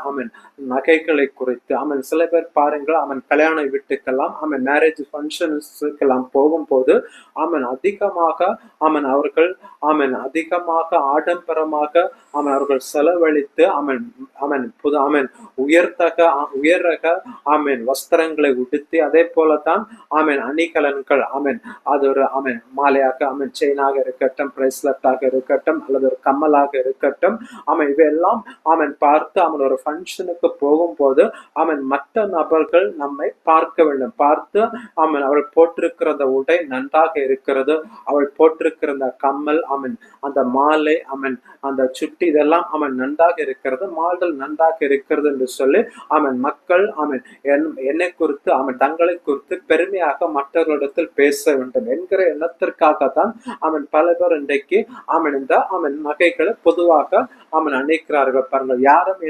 அவன் நகைகளை குறித்து அவன் சில பேர் பாருங்கள் அவன் கல்யாண வீட்டுக்கெல்லாம் அவன் மேரேஜ் ஃபங்க்ஷன்ஸுக்கெல்லாம் போகும்போது அவன் அதிகமாக அவர்கள் அதிகமாக ஆடம்பரமாக அவர்கள் செலவழித்து உயர்ரக வஸ்திரங்களை உடுத்தி அதே போலதான் அணிகலன்கள் அது ஒரு மாலையாக செயினாக இருக்கட்டும், பிரேஸ்லெட்டாக இருக்கட்டும், அல்லது ஒரு கம்மலாக இருக்கட்டும், இவையெல்லாம் பார்த்து ஒரு ஃபங்க்ஷனுக்கு போகும்போது மற்ற நபர்கள் நம்மை பார்க்க வேண்டும். பார்த்து அவள் போட்டிருக்கிற அந்த உடை நன்றாக இருக்கிறது, அவள் போட்டிருக்கிற அந்த கம்மல், அந்த மாலை, அந்த சுட்டி, இதெல்லாம் நன்றாக இருக்கிறது, மால்கள் நன்றாக இருக்கிறது என்று சொல்லி மக்கள் என்னை குறித்து தங்களை குறித்து பெருமையாக மற்றவர்களிடத்தில் பேச வேண்டும் என்கிற எண்ணத்திற்காகத்தான் பல பேர் இன்றைக்கு இந்த நகைகளை பொதுவாக அணிக்கிறார்கள். பாருங்கள், யாரும்